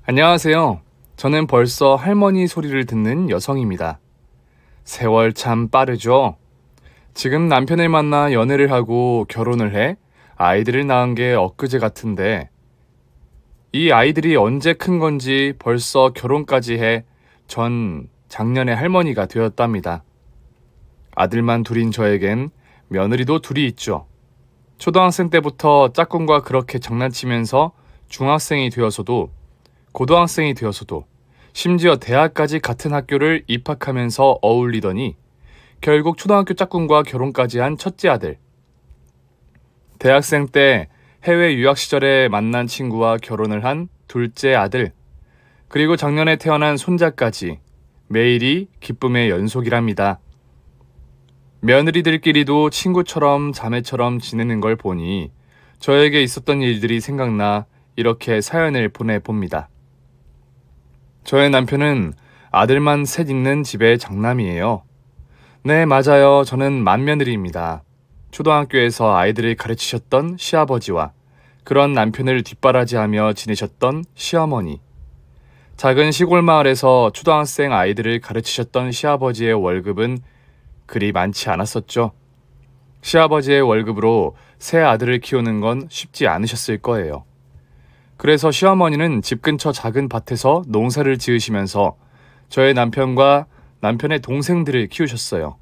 안녕하세요. 저는 벌써 할머니 소리를 듣는 여성입니다. 세월 참 빠르죠? 지금 남편을 만나 연애를 하고 결혼을 해 아이들을 낳은 게 엊그제 같은데 이 아이들이 언제 큰 건지 벌써 결혼까지 해 전 작년에 할머니가 되었답니다. 아들만 둘인 저에겐 며느리도 둘이 있죠. 초등학생 때부터 짝꿍과 그렇게 장난치면서 중학생이 되어서도 고등학생이 되어서도 심지어 대학까지 같은 학교를 입학하면서 어울리더니 결국 초등학교 짝꿍과 결혼까지 한 첫째 아들. 대학생 때 해외 유학 시절에 만난 친구와 결혼을 한 둘째 아들. 그리고 작년에 태어난 손자까지 매일이 기쁨의 연속이랍니다. 며느리들끼리도 친구처럼 자매처럼 지내는 걸 보니 저에게 있었던 일들이 생각나 이렇게 사연을 보내봅니다. 저의 남편은 아들만 셋 있는 집의 장남이에요. 네, 맞아요. 저는 맏며느리입니다. 초등학교에서 아이들을 가르치셨던 시아버지와 그런 남편을 뒷바라지하며 지내셨던 시어머니. 작은 시골 마을에서 초등학생 아이들을 가르치셨던 시아버지의 월급은 그리 많지 않았었죠. 시아버지의 월급으로 세 아들을 키우는 건 쉽지 않으셨을 거예요. 그래서 시어머니는 집 근처 작은 밭에서 농사를 지으시면서 저의 남편과 남편의 동생들을 키우셨어요.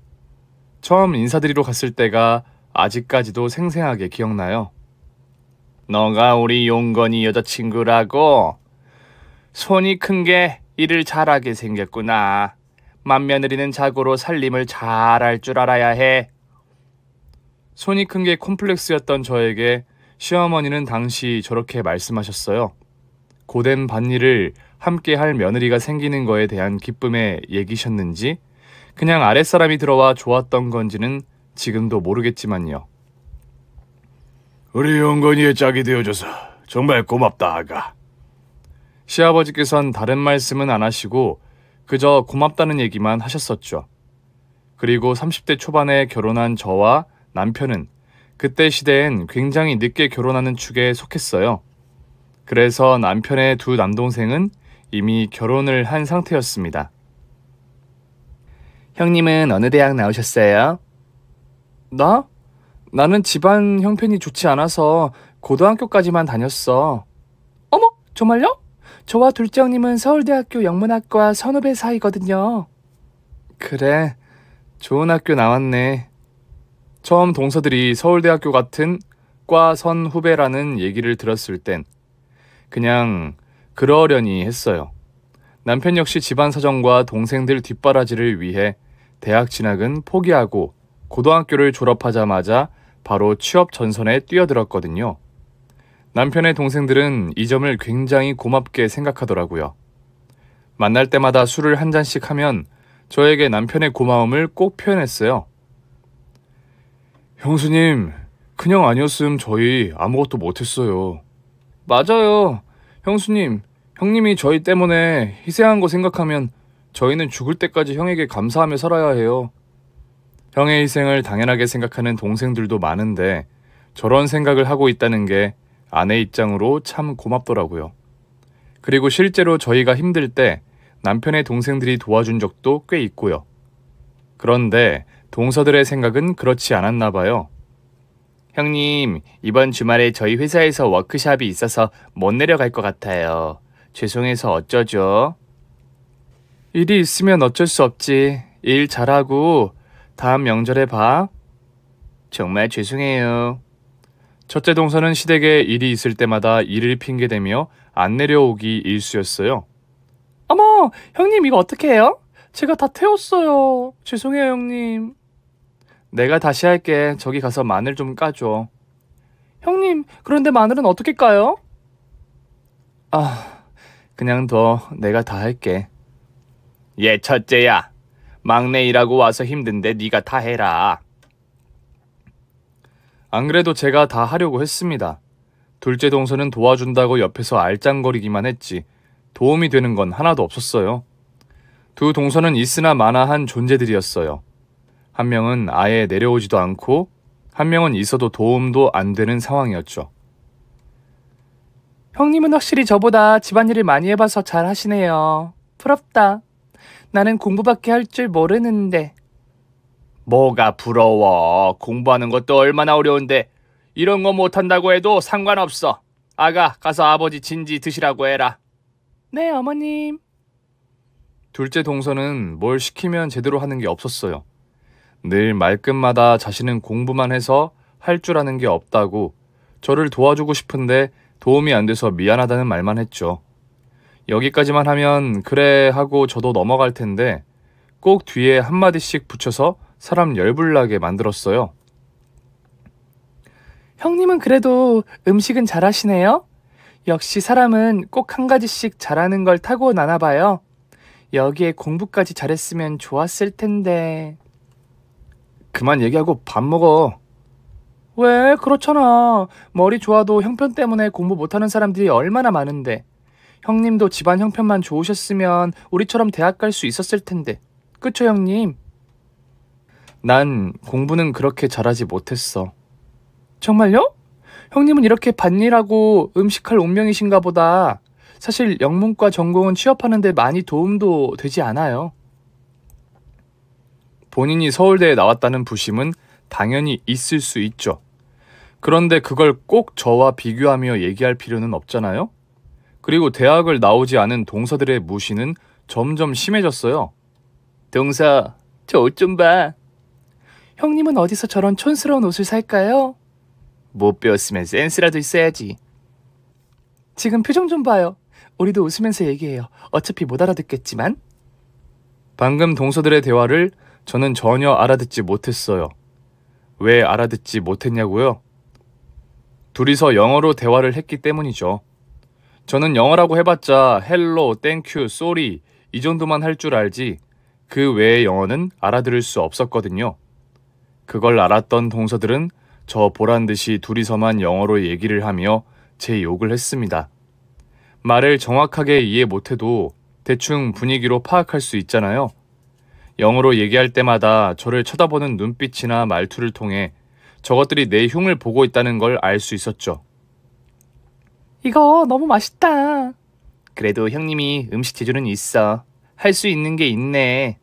처음 인사드리러 갔을 때가 아직까지도 생생하게 기억나요. 너가 우리 용건이 여자친구라고? 손이 큰 게 일을 잘하게 생겼구나. 맏며느리는 자고로 살림을 잘할 줄 알아야 해. 손이 큰 게 콤플렉스였던 저에게 시어머니는 당시 저렇게 말씀하셨어요. 고된 밭일을 함께 할 며느리가 생기는 거에 대한 기쁨의 얘기셨는지 그냥 아랫사람이 들어와 좋았던 건지는 지금도 모르겠지만요. 우리 용건이의 짝이 되어줘서 정말 고맙다, 아가. 시아버지께선 다른 말씀은 안 하시고 그저 고맙다는 얘기만 하셨었죠. 그리고 30대 초반에 결혼한 저와 남편은 그때 시대엔 굉장히 늦게 결혼하는 축에 속했어요. 그래서 남편의 두 남동생은 이미 결혼을 한 상태였습니다. 형님은 어느 대학 나오셨어요? 나? 나는 집안 형편이 좋지 않아서 고등학교까지만 다녔어. 어머, 정말요? 저와 둘째 형님은 서울대학교 영문학과 선후배 사이거든요. 그래, 좋은 학교 나왔네. 처음 동서들이 서울대학교 같은 과 선후배라는 얘기를 들었을 땐 그냥 그러려니 했어요. 남편 역시 집안 사정과 동생들 뒷바라지를 위해 대학 진학은 포기하고 고등학교를 졸업하자마자 바로 취업 전선에 뛰어들었거든요. 남편의 동생들은 이 점을 굉장히 고맙게 생각하더라고요. 만날 때마다 술을 한 잔씩 하면 저에게 남편의 고마움을 꼭 표현했어요. 형수님, 그냥 아니었음 저희 아무것도 못했어요. 맞아요. 형수님, 형님이 저희 때문에 희생한 거 생각하면 저희는 죽을 때까지 형에게 감사하며 살아야 해요. 형의 희생을 당연하게 생각하는 동생들도 많은데 저런 생각을 하고 있다는 게 아내 입장으로 참 고맙더라고요. 그리고 실제로 저희가 힘들 때 남편의 동생들이 도와준 적도 꽤 있고요. 그런데 동서들의 생각은 그렇지 않았나 봐요. 형님, 이번 주말에 저희 회사에서 워크숍이 있어서 못 내려갈 것 같아요. 죄송해서 어쩌죠? 일이 있으면 어쩔 수 없지. 일 잘하고 다음 명절에 봐. 정말 죄송해요. 첫째 동서는 시댁에 일이 있을 때마다 일을 핑계대며 안 내려오기 일쑤였어요. 어머, 형님 이거 어떻게 해요? 제가 다 태웠어요. 죄송해요, 형님. 내가 다시 할게. 저기 가서 마늘 좀 까줘. 형님, 그런데 마늘은 어떻게 까요? 그냥 둬. 내가 다 할게. 얘 첫째야. 막내 일하고 와서 힘든데 네가 다 해라. 안 그래도 제가 다 하려고 했습니다. 둘째 동서는 도와준다고 옆에서 알짱거리기만 했지 도움이 되는 건 하나도 없었어요. 두 동서는 있으나 마나한 존재들이었어요. 한 명은 아예 내려오지도 않고 한 명은 있어도 도움도 안 되는 상황이었죠. 형님은 확실히 저보다 집안일을 많이 해봐서 잘 하시네요. 부럽다. 나는 공부밖에 할 줄 모르는데. 뭐가 부러워. 공부하는 것도 얼마나 어려운데 이런 거 못한다고 해도 상관없어. 아가, 가서 아버지 진지 드시라고 해라. 네, 어머님. 둘째 동서는 뭘 시키면 제대로 하는 게 없었어요. 늘 말끝마다 자신은 공부만 해서 할 줄 아는 게 없다고 저를 도와주고 싶은데 도움이 안 돼서 미안하다는 말만 했죠. 여기까지만 하면 그래 하고 저도 넘어갈 텐데 꼭 뒤에 한마디씩 붙여서 사람 열불나게 만들었어요. 형님은 그래도 음식은 잘하시네요. 역시 사람은 꼭 한 가지씩 잘하는 걸 타고나나 봐요. 여기에 공부까지 잘했으면 좋았을 텐데. 그만 얘기하고 밥 먹어. 왜? 그렇잖아. 머리 좋아도 형편 때문에 공부 못하는 사람들이 얼마나 많은데. 형님도 집안 형편만 좋으셨으면 우리처럼 대학 갈 수 있었을 텐데. 그쵸, 형님? 난 공부는 그렇게 잘하지 못했어. 정말요? 형님은 이렇게 밭일하고 음식할 운명이신가 보다. 사실 영문과 전공은 취업하는데 많이 도움도 되지 않아요. 본인이 서울대에 나왔다는 부심은 당연히 있을 수 있죠. 그런데 그걸 꼭 저와 비교하며 얘기할 필요는 없잖아요. 그리고 대학을 나오지 않은 동서들의 무시는 점점 심해졌어요. 동서, 저 옷 좀 봐. 형님은 어디서 저런 촌스러운 옷을 살까요? 못 배웠으면 센스라도 있어야지. 지금 표정 좀 봐요. 우리도 웃으면서 얘기해요. 어차피 못 알아듣겠지만. 방금 동서들의 대화를 저는 전혀 알아듣지 못했어요. 왜 알아듣지 못했냐고요? 둘이서 영어로 대화를 했기 때문이죠. 저는 영어라고 해봤자 헬로, 땡큐, 쏘리 이 정도만 할 줄 알지 그 외의 영어는 알아들을 수 없었거든요. 그걸 알았던 동서들은 저 보란듯이 둘이서만 영어로 얘기를 하며 제 욕을 했습니다. 말을 정확하게 이해 못해도 대충 분위기로 파악할 수 있잖아요. 영어로 얘기할 때마다 저를 쳐다보는 눈빛이나 말투를 통해 저것들이 내 흉을 보고 있다는 걸 알 수 있었죠. 이거 너무 맛있다. 그래도 형님이 음식 재주는 있어. 할 수 있는 게 있네.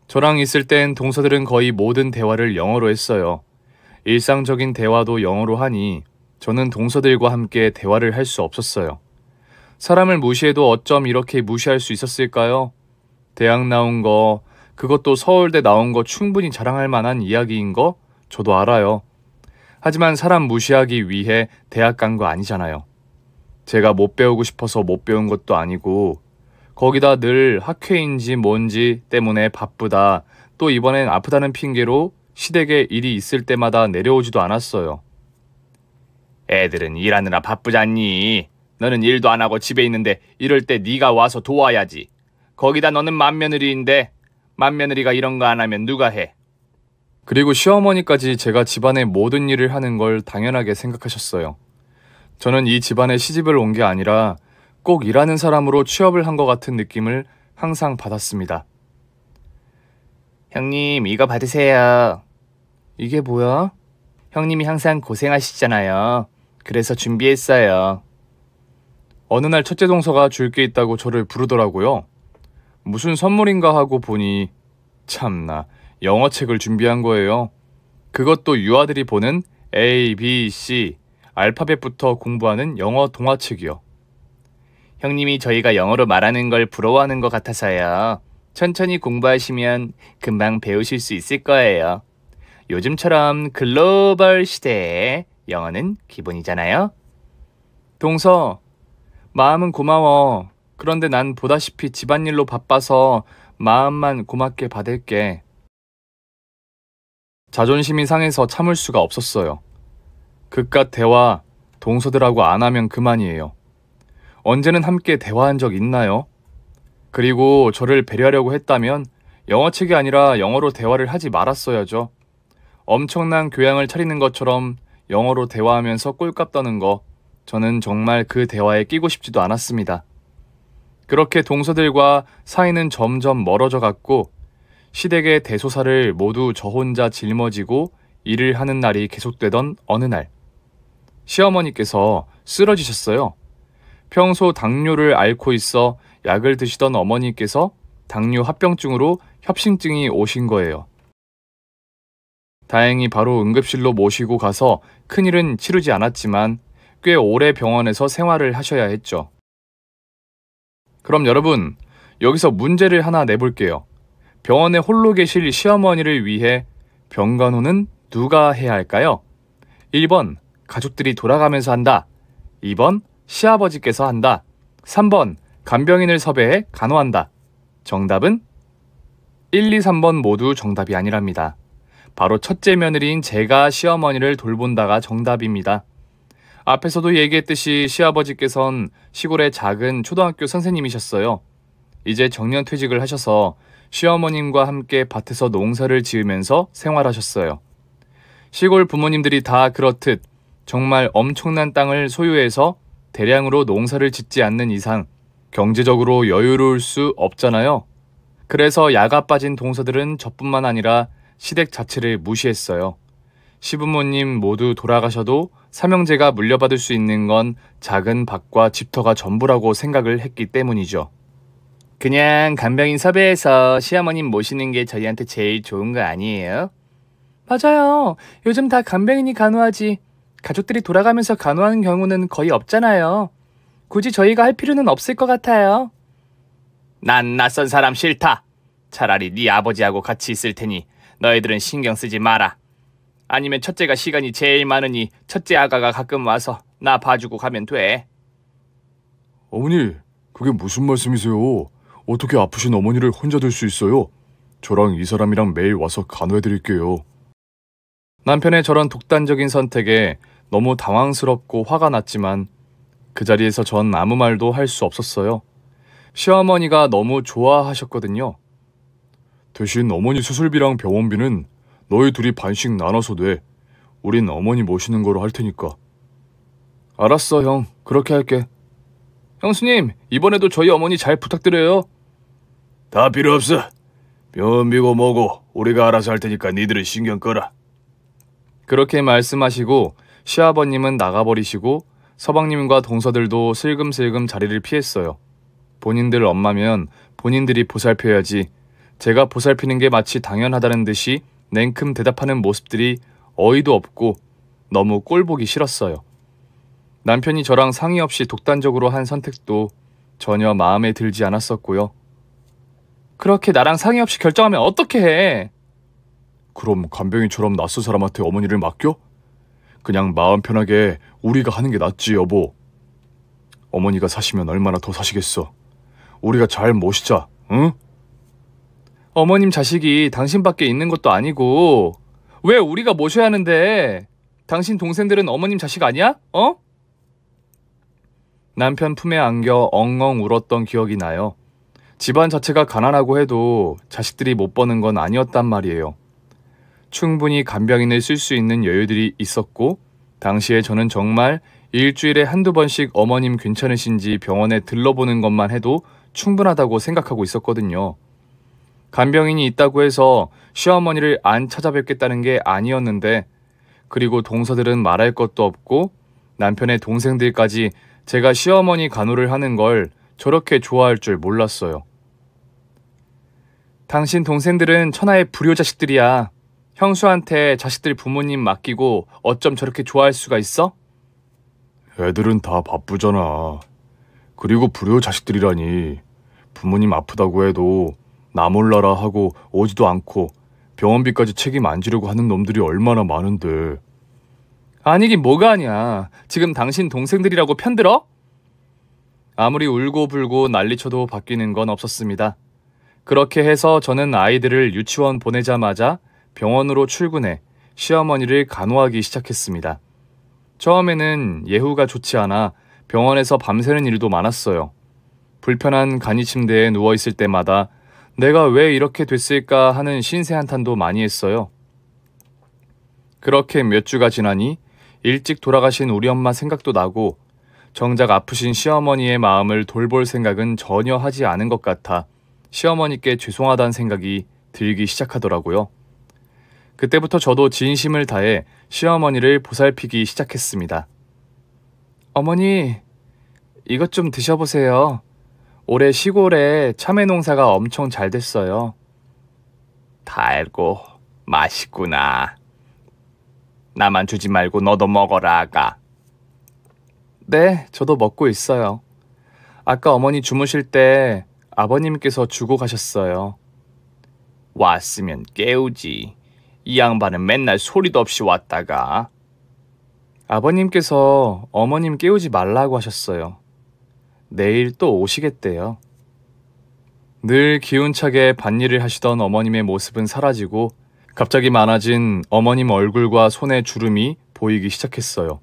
저랑 있을 땐 동서들은 거의 모든 대화를 영어로 했어요. 일상적인 대화도 영어로 하니 저는 동서들과 함께 대화를 할 수 없었어요. 사람을 무시해도 어쩜 이렇게 무시할 수 있었을까요? 대학 나온 거, 그것도 서울대 나온 거 충분히 자랑할 만한 이야기인 거 저도 알아요. 하지만 사람 무시하기 위해 대학 간 거 아니잖아요. 제가 못 배우고 싶어서 못 배운 것도 아니고 거기다 늘 학회인지 뭔지 때문에 바쁘다, 또 이번엔 아프다는 핑계로 시댁에 일이 있을 때마다 내려오지도 않았어요. 애들은 일하느라 바쁘잖니. 너는 일도 안 하고 집에 있는데 이럴 때 네가 와서 도와야지. 거기다 너는 맏며느리인데 맏며느리가 이런 거 안 하면 누가 해? 그리고 시어머니까지 제가 집안의 모든 일을 하는 걸 당연하게 생각하셨어요. 저는 이 집안에 시집을 온 게 아니라 꼭 일하는 사람으로 취업을 한 것 같은 느낌을 항상 받았습니다. 형님, 이거 받으세요. 이게 뭐야? 형님이 항상 고생하시잖아요. 그래서 준비했어요. 어느 날 첫째 동서가 줄 게 있다고 저를 부르더라고요. 무슨 선물인가 하고 보니 참나 영어책을 준비한 거예요. 그것도 유아들이 보는 A, B, C 알파벳부터 공부하는 영어 동화책이요. 형님이 저희가 영어로 말하는 걸 부러워하는 것 같아서요. 천천히 공부하시면 금방 배우실 수 있을 거예요. 요즘처럼 글로벌 시대에 영어는 기본이잖아요. 동서, 마음은 고마워. 그런데 난 보다시피 집안일로 바빠서 마음만 고맙게 받을게. 자존심이 상해서 참을 수가 없었어요. 그깟 대화 동서들하고 안 하면 그만이에요. 언제는 함께 대화한 적 있나요? 그리고 저를 배려하려고 했다면 영어책이 아니라 영어로 대화를 하지 말았어야죠. 엄청난 교양을 차리는 것처럼 영어로 대화하면서 꼴값 떠는 거, 저는 정말 그 대화에 끼고 싶지도 않았습니다. 그렇게 동서들과 사이는 점점 멀어져 갔고 시댁의 대소사를 모두 저 혼자 짊어지고 일을 하는 날이 계속되던 어느 날, 시어머니께서 쓰러지셨어요. 평소 당뇨를 앓고 있어 약을 드시던 어머니께서 당뇨 합병증으로 협심증이 오신 거예요. 다행히 바로 응급실로 모시고 가서 큰일은 치르지 않았지만 꽤 오래 병원에서 생활을 하셔야 했죠. 그럼 여러분, 여기서 문제를 하나 내볼게요. 병원에 홀로 계실 시어머니를 위해 병간호는 누가 해야 할까요? 1번, 가족들이 돌아가면서 한다. 2번, 시아버지께서 한다. 3번, 간병인을 섭외해 간호한다. 정답은 1, 2, 3번 모두 정답이 아니랍니다. 바로 첫째 며느리인 제가 시어머니를 돌본다가 정답입니다. 앞에서도 얘기했듯이 시아버지께선 시골의 작은 초등학교 선생님이셨어요. 이제 정년퇴직을 하셔서 시어머님과 함께 밭에서 농사를 지으면서 생활하셨어요. 시골 부모님들이 다 그렇듯 정말 엄청난 땅을 소유해서 대량으로 농사를 짓지 않는 이상 경제적으로 여유로울 수 없잖아요. 그래서 야가 빠진 동서들은 저뿐만 아니라 시댁 자체를 무시했어요. 시부모님 모두 돌아가셔도 삼형제가 물려받을 수 있는 건 작은 밭과 집터가 전부라고 생각을 했기 때문이죠. 그냥 간병인 섭외해서 시어머님 모시는 게 저희한테 제일 좋은 거 아니에요? 맞아요. 요즘 다 간병인이 간호하지. 가족들이 돌아가면서 간호하는 경우는 거의 없잖아요. 굳이 저희가 할 필요는 없을 것 같아요. 난 낯선 사람 싫다. 차라리 네 아버지하고 같이 있을 테니 너희들은 신경 쓰지 마라. 아니면 첫째가 시간이 제일 많으니 첫째 아가가 가끔 와서 나 봐주고 가면 돼. 어머니, 그게 무슨 말씀이세요? 어떻게 아프신 어머니를 혼자 둘 수 있어요? 저랑 이 사람이랑 매일 와서 간호해드릴게요. 남편의 저런 독단적인 선택에 너무 당황스럽고 화가 났지만 그 자리에서 전 아무 말도 할 수 없었어요. 시어머니가 너무 좋아하셨거든요. 대신 어머니 수술비랑 병원비는 너희 둘이 반씩 나눠서 내. 우린 어머니 모시는 거로 할 테니까. 알았어, 형. 그렇게 할게. 형수님, 이번에도 저희 어머니 잘 부탁드려요. 다 필요 없어. 병원비고 뭐고 우리가 알아서 할 테니까 니들은 신경 꺼라. 그렇게 말씀하시고 시아버님은 나가버리시고 서방님과 동서들도 슬금슬금 자리를 피했어요. 본인들 엄마면 본인들이 보살펴야지. 제가 보살피는 게 마치 당연하다는 듯이 냉큼 대답하는 모습들이 어이도 없고 너무 꼴보기 싫었어요. 남편이 저랑 상의 없이 독단적으로 한 선택도 전혀 마음에 들지 않았었고요. 그렇게 나랑 상의 없이 결정하면 어떻게 해? 그럼 간병인처럼 낯선 사람한테 어머니를 맡겨? 그냥 마음 편하게 우리가 하는 게 낫지, 여보. 어머니가 사시면 얼마나 더 사시겠어. 우리가 잘 모시자, 응? 어머님 자식이 당신밖에 있는 것도 아니고 왜 우리가 모셔야 하는데? 당신 동생들은 어머님 자식 아니야? 어? 남편 품에 안겨 엉엉 울었던 기억이 나요. 집안 자체가 가난하고 해도 자식들이 못 버는 건 아니었단 말이에요. 충분히 간병인을 쓸 수 있는 여유들이 있었고 당시에 저는 정말 일주일에 한두 번씩 어머님 괜찮으신지 병원에 들러보는 것만 해도 충분하다고 생각하고 있었거든요. 간병인이 있다고 해서 시어머니를 안 찾아뵙겠다는 게 아니었는데 그리고 동서들은 말할 것도 없고 남편의 동생들까지 제가 시어머니 간호를 하는 걸 저렇게 좋아할 줄 몰랐어요. 당신 동생들은 천하의 불효자식들이야. 형수한테 자식들 부모님 맡기고 어쩜 저렇게 좋아할 수가 있어? 애들은 다 바쁘잖아. 그리고 불효 자식들이라니. 부모님 아프다고 해도 나 몰라라 하고 오지도 않고 병원비까지 책임 안 지려고 하는 놈들이 얼마나 많은데. 아니긴 뭐가 아니야. 지금 당신 동생들이라고 편들어? 아무리 울고불고 난리쳐도 바뀌는 건 없었습니다. 그렇게 해서 저는 아이들을 유치원 보내자마자 병원으로 출근해 시어머니를 간호하기 시작했습니다. 처음에는 예후가 좋지 않아 병원에서 밤새는 일도 많았어요. 불편한 간이 침대에 누워있을 때마다 내가 왜 이렇게 됐을까 하는 신세한탄도 많이 했어요. 그렇게 몇 주가 지나니 일찍 돌아가신 우리 엄마 생각도 나고 정작 아프신 시어머니의 마음을 돌볼 생각은 전혀 하지 않은 것 같아 시어머니께 죄송하다는 생각이 들기 시작하더라고요. 그때부터 저도 진심을 다해 시어머니를 보살피기 시작했습니다. 어머니, 이것 좀 드셔보세요. 올해 시골에 참외 농사가 엄청 잘 됐어요. 달고 맛있구나. 나만 주지 말고 너도 먹어라, 아가. 네, 저도 먹고 있어요. 아까 어머니 주무실 때 아버님께서 주고 가셨어요. 왔으면 깨우지. 이 양반은 맨날 소리도 없이 왔다가. 아버님께서 어머님 깨우지 말라고 하셨어요. 내일 또 오시겠대요. 늘 기운차게 밭일을 하시던 어머님의 모습은 사라지고 갑자기 많아진 어머님 얼굴과 손의 주름이 보이기 시작했어요.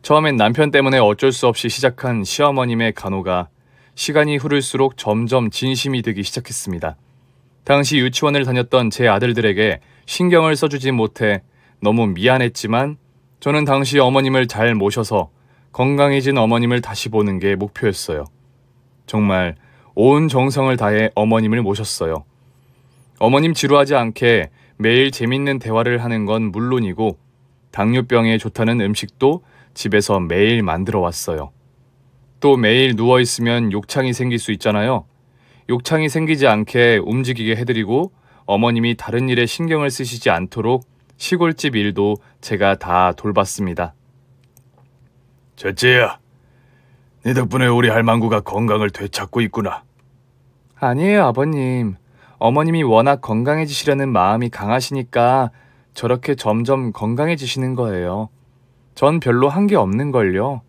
처음엔 남편 때문에 어쩔 수 없이 시작한 시어머님의 간호가 시간이 흐를수록 점점 진심이 되기 시작했습니다. 당시 유치원을 다녔던 제 아들들에게 신경을 써주지 못해 너무 미안했지만 저는 당시 어머님을 잘 모셔서 건강해진 어머님을 다시 보는 게 목표였어요. 정말 온 정성을 다해 어머님을 모셨어요. 어머님 지루하지 않게 매일 재밌는 대화를 하는 건 물론이고 당뇨병에 좋다는 음식도 집에서 매일 만들어 왔어요. 또 매일 누워있으면 욕창이 생길 수 있잖아요. 욕창이 생기지 않게 움직이게 해드리고 어머님이 다른 일에 신경을 쓰시지 않도록 시골집 일도 제가 다 돌봤습니다. 첫째야, 네 덕분에 우리 할망구가 건강을 되찾고 있구나. 아니에요, 아버님. 어머님이 워낙 건강해지시려는 마음이 강하시니까 저렇게 점점 건강해지시는 거예요. 전 별로 한 게 없는걸요.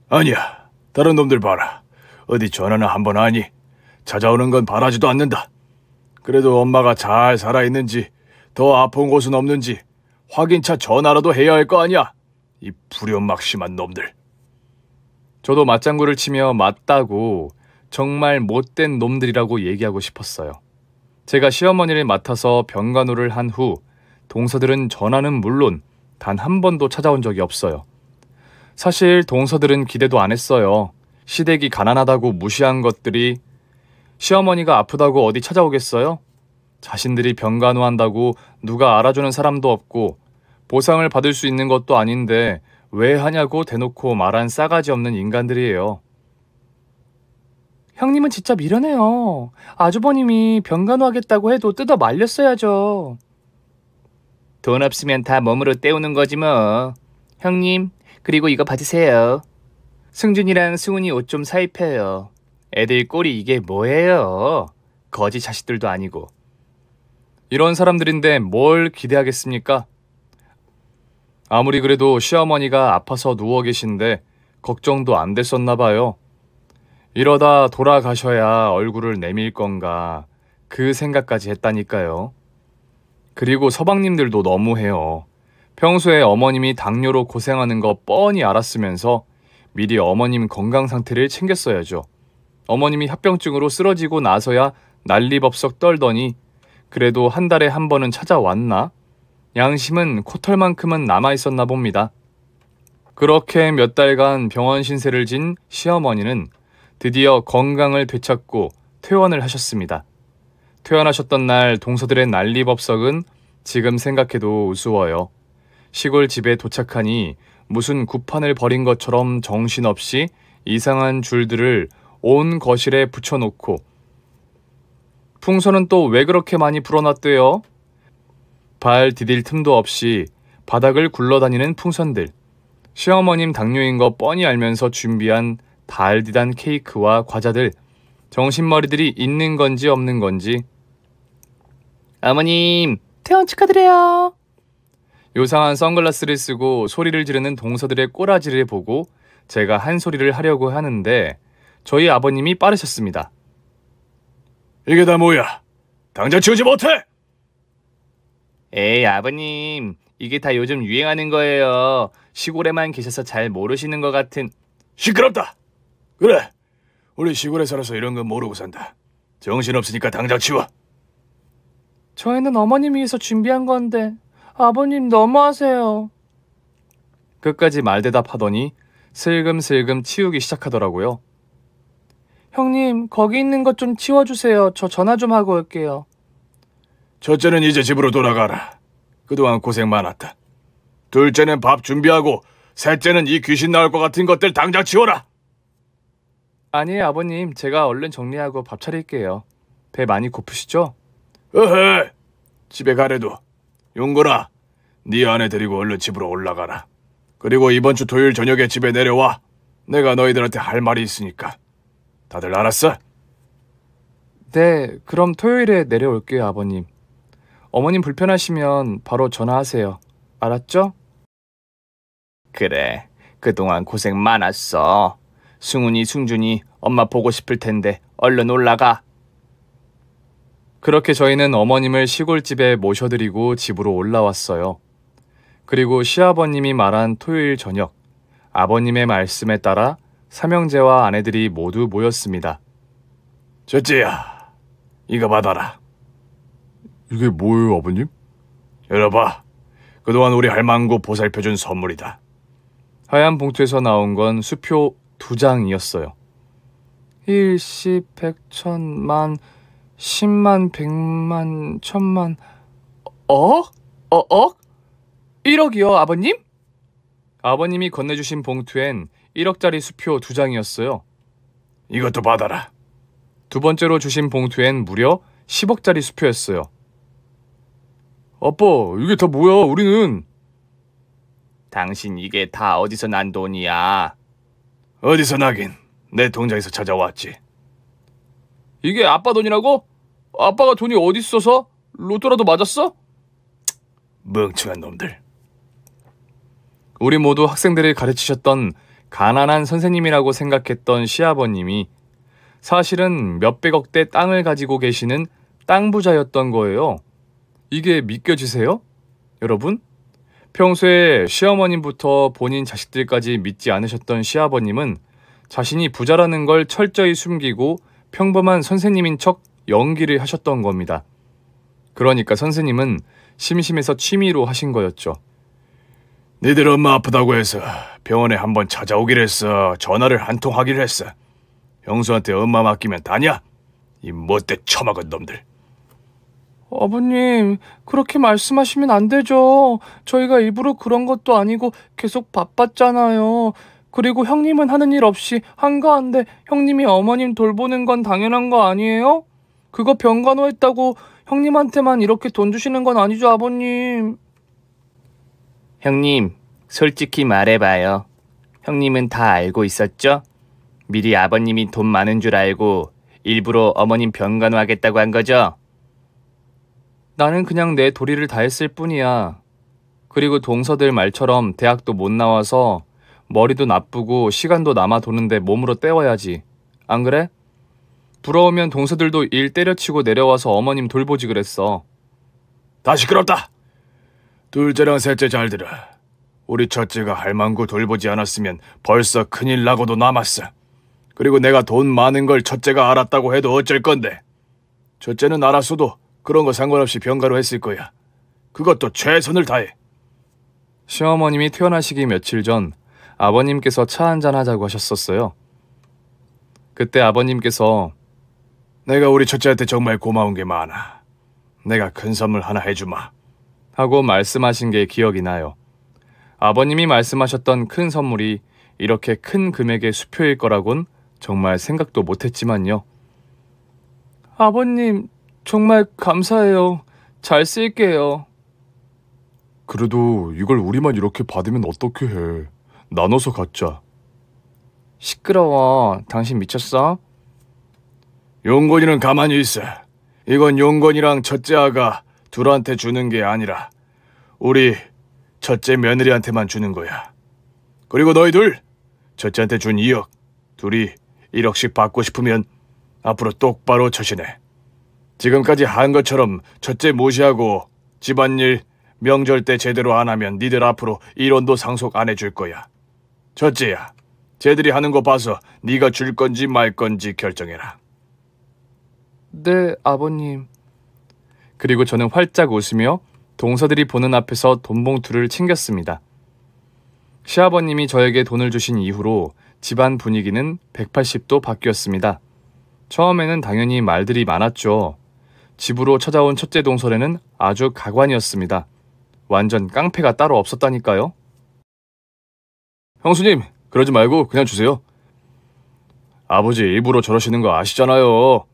아니야, 다른 놈들 봐라. 어디 전화나 한번 하니? 찾아오는 건 바라지도 않는다. 그래도 엄마가 잘 살아있는지, 더 아픈 곳은 없는지 확인차 전화라도 해야 할 거 아니야. 이 불효막심한 놈들. 저도 맞장구를 치며 맞다고 정말 못된 놈들이라고 얘기하고 싶었어요. 제가 시어머니를 맡아서 병간호를 한 후 동서들은 전화는 물론 단 한 번도 찾아온 적이 없어요. 사실 동서들은 기대도 안 했어요. 시댁이 가난하다고 무시한 것들이 시어머니가 아프다고 어디 찾아오겠어요? 자신들이 병간호한다고 누가 알아주는 사람도 없고 보상을 받을 수 있는 것도 아닌데 왜 하냐고 대놓고 말한 싸가지 없는 인간들이에요. 형님은 진짜 미련해요. 아주버님이 병간호하겠다고 해도 뜯어 말렸어야죠. 돈 없으면 다 몸으로 때우는 거지 뭐. 형님, 그리고 이거 받으세요. 승준이랑 승훈이 옷 좀 사입혀요. 애들 꼴이 이게 뭐예요? 거지 자식들도 아니고. 이런 사람들인데 뭘 기대하겠습니까? 아무리 그래도 시어머니가 아파서 누워 계신데 걱정도 안 됐었나 봐요. 이러다 돌아가셔야 얼굴을 내밀 건가 그 생각까지 했다니까요. 그리고 서방님들도 너무해요. 평소에 어머님이 당뇨로 고생하는 거 뻔히 알았으면서 미리 어머님 건강 상태를 챙겼어야죠. 어머님이 합병증으로 쓰러지고 나서야 난리법석 떨더니 그래도 한 달에 한 번은 찾아왔나? 양심은 코털만큼은 남아있었나 봅니다. 그렇게 몇 달간 병원 신세를 진 시어머니는 드디어 건강을 되찾고 퇴원을 하셨습니다. 퇴원하셨던 날 동서들의 난리법석은 지금 생각해도 우스워요. 시골 집에 도착하니 무슨 구판을 벌인 것처럼 정신없이 이상한 줄들을 온 거실에 붙여놓고 풍선은 또 왜 그렇게 많이 불어놨대요? 발 디딜 틈도 없이 바닥을 굴러다니는 풍선들. 시어머님 당뇨인 거 뻔히 알면서 준비한 달디단 케이크와 과자들. 정신머리들이 있는 건지 없는 건지. 어머님, 퇴원 축하드려요. 요상한 선글라스를 쓰고 소리를 지르는 동서들의 꼬라지를 보고 제가 한 소리를 하려고 하는데 저희 아버님이 빠르셨습니다. 이게 다 뭐야? 당장 치우지 못해! 에이, 아버님, 이게 다 요즘 유행하는 거예요. 시골에만 계셔서 잘 모르시는 것 같은. 시끄럽다! 그래, 우리 시골에 살아서 이런 건 모르고 산다. 정신없으니까 당장 치워. 저희는 어머님 위해서 준비한 건데 아버님 너무하세요. 끝까지 말대답하더니 슬금슬금 치우기 시작하더라고요. 형님, 거기 있는 것 좀 치워주세요. 저 전화 좀 하고 올게요. 첫째는 이제 집으로 돌아가라. 그동안 고생 많았다. 둘째는 밥 준비하고 셋째는 이 귀신 나올 것 같은 것들 당장 치워라. 아니에요, 아버님. 제가 얼른 정리하고 밥 차릴게요. 배 많이 고프시죠? 어헤, 집에 가래도. 용건아, 네 아내 데리고 얼른 집으로 올라가라. 그리고 이번 주 토요일 저녁에 집에 내려와. 내가 너희들한테 할 말이 있으니까. 다들 알았어? 네, 그럼 토요일에 내려올게요, 아버님. 어머님 불편하시면 바로 전화하세요. 알았죠? 그래, 그동안 고생 많았어. 승훈이, 승준이 엄마 보고 싶을 텐데 얼른 올라가. 그렇게 저희는 어머님을 시골집에 모셔드리고 집으로 올라왔어요. 그리고 시아버님이 말한 토요일 저녁, 아버님의 말씀에 따라 삼형제와 아내들이 모두 모였습니다. 첫째야, 이거 받아라. 이게 뭐예요, 아버님? 열어봐. 그동안 우리 할망구 보살펴준 선물이다. 하얀 봉투에서 나온 건 수표 2장이었어요. 일십, 백천만, 10만, 100만, 1000만... 억? 1억이요, 아버님? 아버님이 건네주신 봉투엔 1억짜리 수표 2장이었어요. 이것도 받아라. 두 번째로 주신 봉투엔 무려 10억짜리 수표였어요. 아빠, 이게 다 뭐야, 우리는? 당신 이게 다 어디서 난 돈이야? 어디서 나긴. 내 통장에서 찾아왔지. 이게 아빠 돈이라고? 아빠가 돈이 어디 있어서? 로또라도 맞았어? 멍청한 놈들. 우리 모두 학생들을 가르치셨던 가난한 선생님이라고 생각했던 시아버님이 사실은 몇백억대 땅을 가지고 계시는 땅 부자였던 거예요. 이게 믿겨지세요? 여러분? 평소에 시어머님부터 본인 자식들까지 믿지 않으셨던 시아버님은 자신이 부자라는 걸 철저히 숨기고 평범한 선생님인 척 연기를 하셨던 겁니다. 그러니까 선생님은 심심해서 취미로 하신 거였죠. 니들 엄마 아프다고 해서 병원에 한번 찾아오기로 했어. 전화를 한 통 하기로 했어. 형수한테 엄마 맡기면 다냐? 이 못돼 처먹은 놈들. 아버님, 그렇게 말씀하시면 안 되죠. 저희가 일부러 그런 것도 아니고 계속 바빴잖아요. 그리고 형님은 하는 일 없이 한가한데 형님이 어머님 돌보는 건 당연한 거 아니에요? 그거 병간호했다고 형님한테만 이렇게 돈 주시는 건 아니죠, 아버님. 형님, 솔직히 말해봐요. 형님은 다 알고 있었죠? 미리 아버님이 돈 많은 줄 알고 일부러 어머님 병간호하겠다고 한 거죠? 나는 그냥 내 도리를 다했을 뿐이야. 그리고 동서들 말처럼 대학도 못 나와서 머리도 나쁘고 시간도 남아 도는데 몸으로 때워야지. 안 그래? 부러우면 동서들도 일 때려치고 내려와서 어머님 돌보지 그랬어. 다 시끄럽다. 둘째랑 셋째 잘 들어. 우리 첫째가 할망구 돌보지 않았으면 벌써 큰일 나고도 남았어. 그리고 내가 돈 많은 걸 첫째가 알았다고 해도 어쩔 건데. 첫째는 알았어도 그런 거 상관없이 병가로 했을 거야. 그것도 최선을 다해. 시어머님이 퇴원하시기 며칠 전 아버님께서 차 한잔 하자고 하셨었어요. 그때 아버님께서 내가 우리 첫째한테 정말 고마운 게 많아. 내가 큰 선물 하나 해주마. 하고 말씀하신 게 기억이 나요. 아버님이 말씀하셨던 큰 선물이 이렇게 큰 금액의 수표일 거라곤 정말 생각도 못했지만요. 아버님, 정말 감사해요. 잘 쓸게요. 그래도 이걸 우리만 이렇게 받으면 어떻게 해. 나눠서 갖자. 시끄러워. 당신 미쳤어? 용건이는 가만히 있어. 이건 용건이랑 첫째 아가 둘한테 주는 게 아니라 우리 첫째 며느리한테만 주는 거야. 그리고 너희 둘, 첫째한테 준 2억, 둘이 1억씩 받고 싶으면 앞으로 똑바로 처신해. 지금까지 한 것처럼 첫째 무시하고 집안일, 명절 때 제대로 안 하면 니들 앞으로 1원도 상속 안 해줄 거야. 첫째야, 쟤들이 하는 거 봐서 네가 줄 건지 말 건지 결정해라. 네, 아버님. 그리고 저는 활짝 웃으며 동서들이 보는 앞에서 돈봉투를 챙겼습니다. 시아버님이 저에게 돈을 주신 이후로 집안 분위기는 180도 바뀌었습니다. 처음에는 당연히 말들이 많았죠. 집으로 찾아온 첫째 동설에는 아주 가관이었습니다. 완전 깡패가 따로 없었다니까요. 형수님, 그러지 말고 그냥 주세요. 아버지 일부러 저러시는 거 아시잖아요.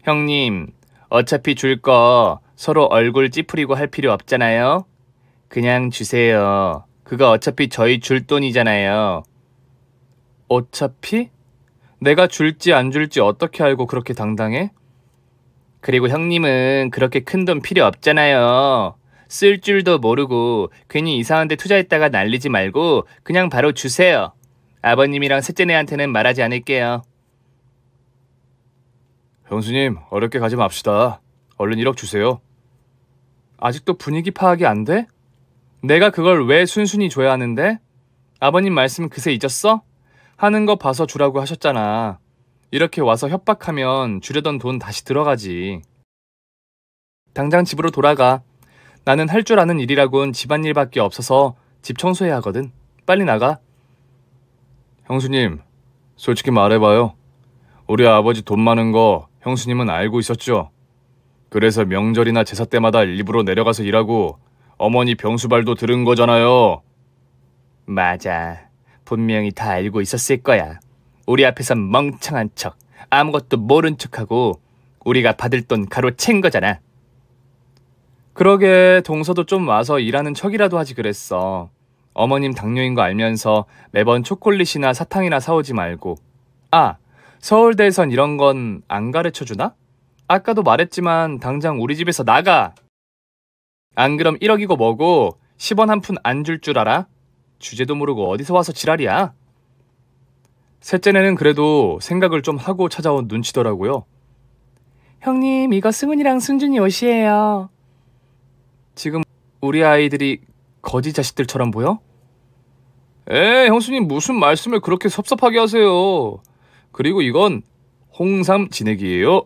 형님, 어차피 줄 거 서로 얼굴 찌푸리고 할 필요 없잖아요. 그냥 주세요. 그거 어차피 저희 줄 돈이잖아요. 어차피? 내가 줄지 안 줄지 어떻게 알고 그렇게 당당해? 그리고 형님은 그렇게 큰 돈 필요 없잖아요. 쓸 줄도 모르고 괜히 이상한 데 투자했다가 날리지 말고 그냥 바로 주세요. 아버님이랑 셋째네한테는 말하지 않을게요. 형수님, 어렵게 가지 맙시다. 얼른 1억 주세요. 아직도 분위기 파악이 안 돼? 내가 그걸 왜 순순히 줘야 하는데? 아버님 말씀 그새 잊었어? 하는 거 봐서 주라고 하셨잖아. 이렇게 와서 협박하면 주려던 돈 다시 들어가지. 당장 집으로 돌아가. 나는 할 줄 아는 일이라곤 집안일밖에 없어서 집 청소해야 하거든. 빨리 나가. 형수님, 솔직히 말해봐요. 우리 아버지 돈 많은 거 형수님은 알고 있었죠? 그래서 명절이나 제사 때마다 일부러 내려가서 일하고 어머니 병수발도 들은 거잖아요. 맞아. 분명히 다 알고 있었을 거야. 우리 앞에선 멍청한 척, 아무것도 모른 척하고 우리가 받을 돈 가로챈 거잖아. 그러게 동서도 좀 와서 일하는 척이라도 하지 그랬어. 어머님 당뇨인 거 알면서 매번 초콜릿이나 사탕이나 사오지 말고. 아, 서울대에선 이런 건 안 가르쳐주나? 아까도 말했지만 당장 우리 집에서 나가! 안 그럼 1억이고 뭐고 10원 한 푼 안 줄 줄 알아? 주제도 모르고 어디서 와서 지랄이야? 셋째네는 그래도 생각을 좀 하고 찾아온 눈치더라고요. 형님, 이거 승훈이랑 승준이 옷이에요. 지금 우리 아이들이 거지 자식들처럼 보여? 형수님 무슨 말씀을 그렇게 섭섭하게 하세요. 그리고 이건 홍삼 진액이에요.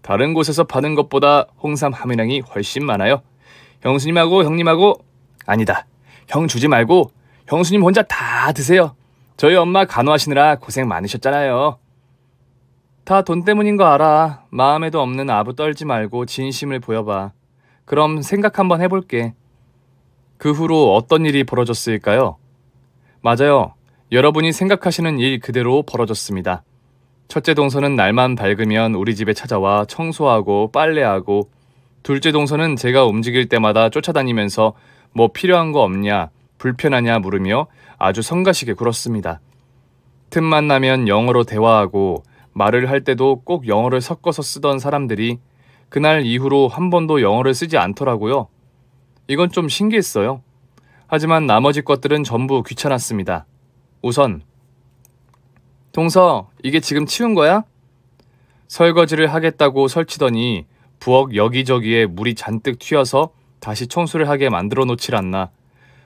다른 곳에서 파는 것보다 홍삼 함유량이 훨씬 많아요. 형수님하고 형님하고 아니다. 형 주지 말고 형수님 혼자 다 드세요. 저희 엄마 간호하시느라 고생 많으셨잖아요. 다 돈 때문인 거 알아. 마음에도 없는 아부 떨지 말고 진심을 보여봐. 그럼 생각 한번 해볼게. 그 후로 어떤 일이 벌어졌을까요? 맞아요. 여러분이 생각하시는 일 그대로 벌어졌습니다. 첫째 동서는 날만 밝으면 우리 집에 찾아와 청소하고 빨래하고, 둘째 동서는 제가 움직일 때마다 쫓아다니면서 뭐 필요한 거 없냐, 불편하냐 물으며 아주 성가시게 굴었습니다. 틈만 나면 영어로 대화하고 말을 할 때도 꼭 영어를 섞어서 쓰던 사람들이 그날 이후로 한 번도 영어를 쓰지 않더라고요. 이건 좀 신기했어요. 하지만 나머지 것들은 전부 귀찮았습니다. 우선 동서, 이게 지금 치운 거야? 설거지를 하겠다고 설치더니 부엌 여기저기에 물이 잔뜩 튀어서 다시 청소를 하게 만들어 놓질 않나.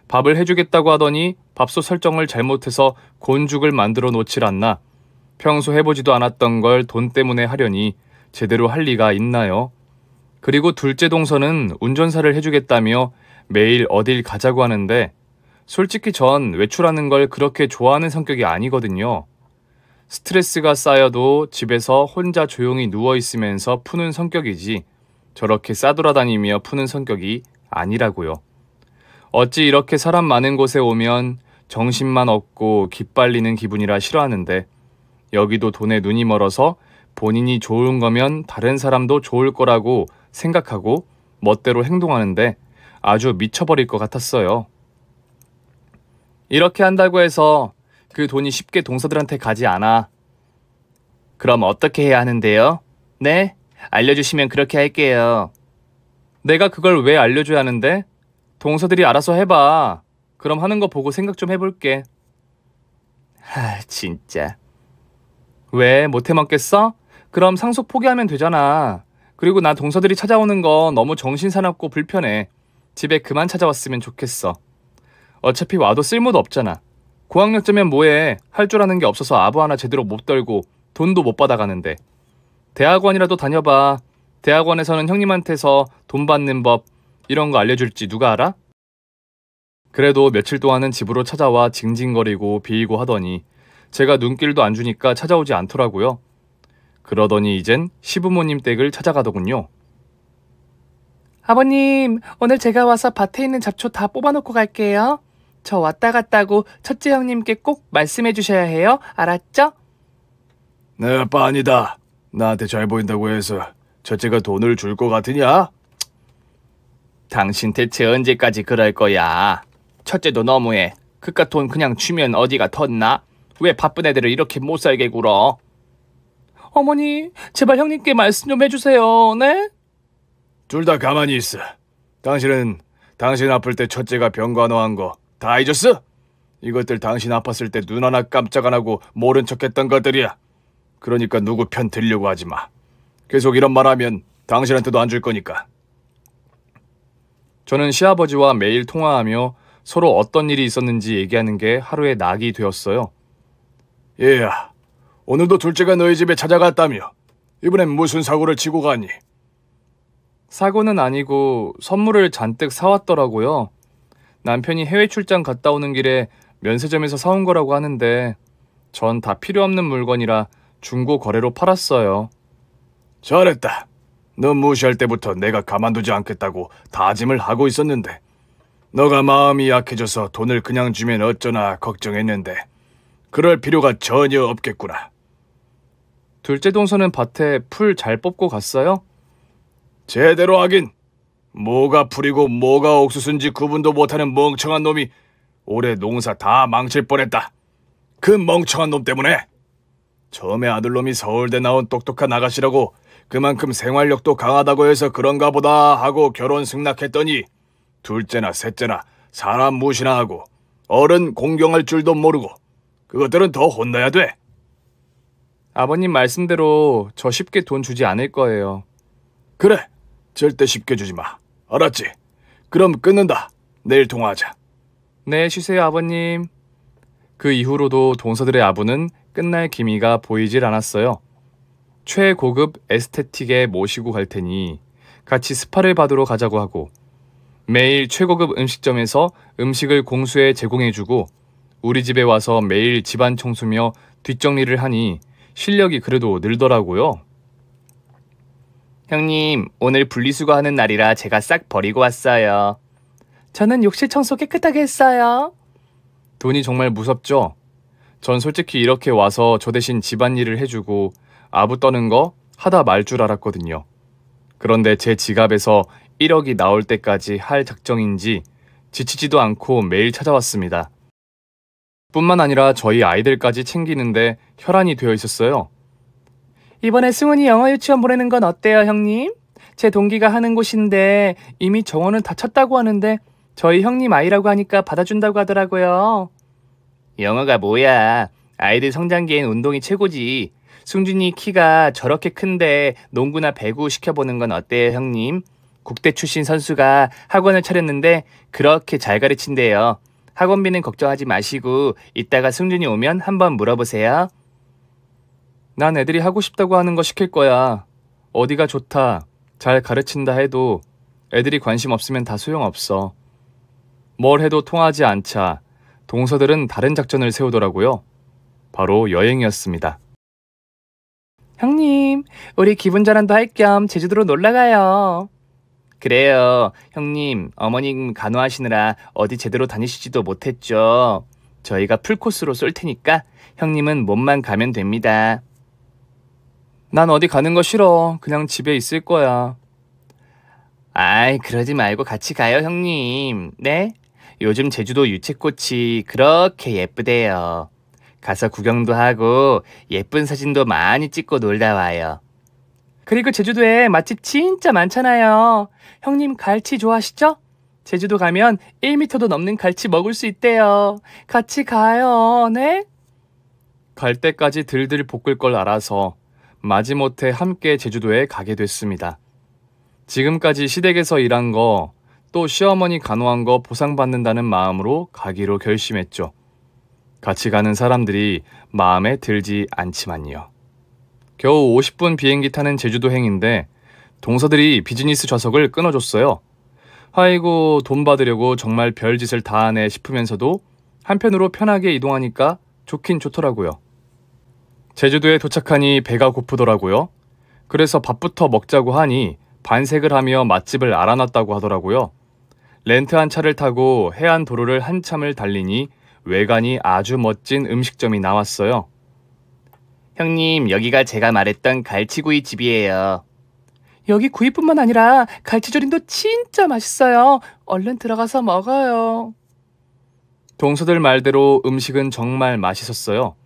밥을 해주겠다고 하더니 밥솥 설정을 잘못해서 곤죽을 만들어 놓질 않나. 평소 해보지도 않았던 걸 돈 때문에 하려니 제대로 할 리가 있나요? 그리고 둘째 동서는 운전사를 해주겠다며 매일 어딜 가자고 하는데 솔직히 전 외출하는 걸 그렇게 좋아하는 성격이 아니거든요. 스트레스가 쌓여도 집에서 혼자 조용히 누워있으면서 푸는 성격이지 저렇게 싸돌아다니며 푸는 성격이 아니라고요. 어찌 이렇게 사람 많은 곳에 오면 정신만 없고 기빨리는 기분이라 싫어하는데 여기도 돈에 눈이 멀어서 본인이 좋은 거면 다른 사람도 좋을 거라고 생각하고 멋대로 행동하는데 아주 미쳐버릴 것 같았어요. 이렇게 한다고 해서 그 돈이 쉽게 동서들한테 가지 않아. 그럼 어떻게 해야 하는데요? 네? 알려주시면 그렇게 할게요. 내가 그걸 왜 알려줘야 하는데? 동서들이 알아서 해봐. 그럼 하는 거 보고 생각 좀 해볼게. 진짜. 왜? 못 해먹겠어? 그럼 상속 포기하면 되잖아. 그리고 나 동서들이 찾아오는 거 너무 정신사납고 불편해. 집에 그만 찾아왔으면 좋겠어. 어차피 와도 쓸모도 없잖아. 고학력자면 뭐해. 할 줄 아는 게 없어서 아부 하나 제대로 못 떨고 돈도 못 받아가는데. 대학원이라도 다녀봐. 대학원에서는 형님한테서 돈 받는 법 이런 거 알려줄지 누가 알아? 그래도 며칠 동안은 집으로 찾아와 징징거리고 비이고 하더니 제가 눈길도 안 주니까 찾아오지 않더라고요. 그러더니 이젠 시부모님 댁을 찾아가더군요. 아버님, 오늘 제가 와서 밭에 있는 잡초 다 뽑아놓고 갈게요. 저 왔다 갔다고 첫째 형님께 꼭 말씀해 주셔야 해요. 알았죠? 내 아빠 아니다. 나한테 잘 보인다고 해서 첫째가 돈을 줄 것 같으냐? 당신 대체 언제까지 그럴 거야? 첫째도 너무해. 그깟 돈 그냥 주면 어디가 텄나? 왜 바쁜 애들을 이렇게 못 살게 굴어? 어머니, 제발 형님께 말씀 좀 해주세요. 네? 둘 다 가만히 있어. 당신은 당신 아플 때 첫째가 병간호한 거 다 잊었어? 이것들 당신 아팠을 때 눈 하나 깜짝 안 하고 모른 척했던 것들이야. 그러니까 누구 편 들려고 하지 마. 계속 이런 말 하면 당신한테도 안 줄 거니까. 저는 시아버지와 매일 통화하며 서로 어떤 일이 있었는지 얘기하는 게 하루의 낙이 되었어요. 얘야, 오늘도 둘째가 너희 집에 찾아갔다며. 이번엔 무슨 사고를 치고 가니? 사고는 아니고 선물을 잔뜩 사왔더라고요. 남편이 해외 출장 갔다 오는 길에 면세점에서 사온 거라고 하는데 전 다 필요 없는 물건이라 중고 거래로 팔았어요. 잘했다. 너 무시할 때부터 내가 가만두지 않겠다고 다짐을 하고 있었는데 너가 마음이 약해져서 돈을 그냥 주면 어쩌나 걱정했는데 그럴 필요가 전혀 없겠구나. 둘째 동서는 밭에 풀 잘 뽑고 갔어요? 제대로 하긴. 뭐가 풀이고 뭐가 옥수수인지 구분도 못하는 멍청한 놈이 올해 농사 다 망칠 뻔했다. 그 멍청한 놈 때문에. 처음에 아들놈이 서울대 나온 똑똑한 아가씨라고 그만큼 생활력도 강하다고 해서 그런가 보다 하고 결혼 승낙했더니 둘째나 셋째나 사람 무시나 하고 어른 공경할 줄도 모르고 그것들은 더 혼나야 돼. 아버님 말씀대로 저 쉽게 돈 주지 않을 거예요. 그래, 절대 쉽게 주지 마. 알았지? 그럼 끊는다. 내일 통화하자. 네, 쉬세요 아버님. 그 이후로도 동서들의 아부는 끝날 기미가 보이질 않았어요. 최고급 에스테틱에 모시고 갈 테니 같이 스파를 받으러 가자고 하고 매일 최고급 음식점에서 음식을 공수해 제공해주고 우리 집에 와서 매일 집안 청소며 뒷정리를 하니 실력이 그래도 늘더라고요. 형님, 오늘 분리수거하는 날이라 제가 싹 버리고 왔어요. 저는 욕실 청소 깨끗하게 했어요. 돈이 정말 무섭죠? 전 솔직히 이렇게 와서 저 대신 집안일을 해주고 아부 떠는 거 하다 말 줄 알았거든요. 그런데 제 지갑에서 1억이 나올 때까지 할 작정인지 지치지도 않고 매일 찾아왔습니다. 뿐만 아니라 저희 아이들까지 챙기는데 혈안이 되어 있었어요. 이번에 승훈이 영어 유치원 보내는 건 어때요, 형님? 제 동기가 하는 곳인데 이미 정원은 다 쳤다고 하는데 저희 형님 아이라고 하니까 받아준다고 하더라고요. 영어가 뭐야. 아이들 성장기엔 운동이 최고지. 승준이 키가 저렇게 큰데 농구나 배구 시켜보는 건 어때요, 형님? 국대 출신 선수가 학원을 차렸는데 그렇게 잘 가르친대요. 학원비는 걱정하지 마시고 이따가 승준이 오면 한번 물어보세요. 난 애들이 하고 싶다고 하는 거 시킬 거야. 어디가 좋다, 잘 가르친다 해도 애들이 관심 없으면 다 소용없어. 뭘 해도 통하지 않자 동서들은 다른 작전을 세우더라고요. 바로 여행이었습니다. 형님, 우리 기분 전환도 할 겸 제주도로 놀러 가요. 그래요. 형님, 어머님 간호하시느라 어디 제대로 다니시지도 못했죠. 저희가 풀코스로 쏠 테니까 형님은 몸만 가면 됩니다. 난 어디 가는 거 싫어. 그냥 집에 있을 거야. 아이, 그러지 말고 같이 가요, 형님. 네? 요즘 제주도 유채꽃이 그렇게 예쁘대요. 가서 구경도 하고 예쁜 사진도 많이 찍고 놀다 와요. 그리고 제주도에 맛집 진짜 많잖아요. 형님 갈치 좋아하시죠? 제주도 가면 1m도 넘는 갈치 먹을 수 있대요. 같이 가요, 네? 갈 때까지 들들 볶을 걸 알아서 마지못해 함께 제주도에 가게 됐습니다. 지금까지 시댁에서 일한 거, 또 시어머니 간호한 거 보상받는다는 마음으로 가기로 결심했죠. 같이 가는 사람들이 마음에 들지 않지만요. 겨우 50분 비행기 타는 제주도행인데 동서들이 비즈니스 좌석을 끊어줬어요. 아이고, 돈 받으려고 정말 별짓을 다 하네 싶으면서도 한편으로 편하게 이동하니까 좋긴 좋더라고요. 제주도에 도착하니 배가 고프더라고요. 그래서 밥부터 먹자고 하니 반색을 하며 맛집을 알아놨다고 하더라고요. 렌트한 차를 타고 해안 도로를 한참을 달리니 외관이 아주 멋진 음식점이 나왔어요. 형님, 여기가 제가 말했던 갈치구이 집이에요. 여기 구이뿐만 아니라 갈치조림도 진짜 맛있어요. 얼른 들어가서 먹어요. 동서들 말대로 음식은 정말 맛있었어요.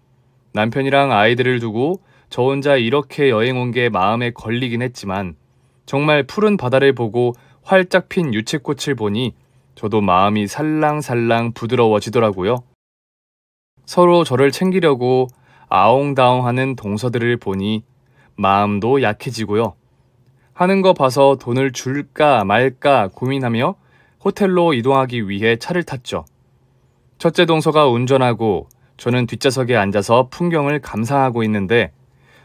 남편이랑 아이들을 두고 저 혼자 이렇게 여행 온 게 마음에 걸리긴 했지만 정말 푸른 바다를 보고 활짝 핀 유채꽃을 보니 저도 마음이 살랑살랑 부드러워지더라고요. 서로 저를 챙기려고 아웅다웅하는 동서들을 보니 마음도 약해지고요. 하는 거 봐서 돈을 줄까 말까 고민하며 호텔로 이동하기 위해 차를 탔죠. 첫째 동서가 운전하고 저는 뒷좌석에 앉아서 풍경을 감상하고 있는데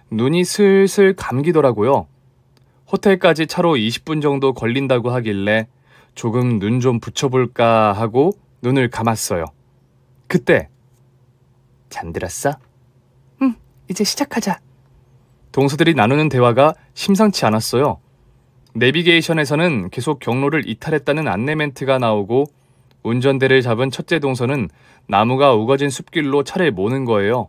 눈이 슬슬 감기더라고요. 호텔까지 차로 20분 정도 걸린다고 하길래 조금 눈 좀 붙여볼까 하고 눈을 감았어요. 그때 잠들었어? 응, 이제 시작하자. 동서들이 나누는 대화가 심상치 않았어요. 내비게이션에서는 계속 경로를 이탈했다는 안내 멘트가 나오고 운전대를 잡은 첫째 동서는 나무가 우거진 숲길로 차를 모는 거예요.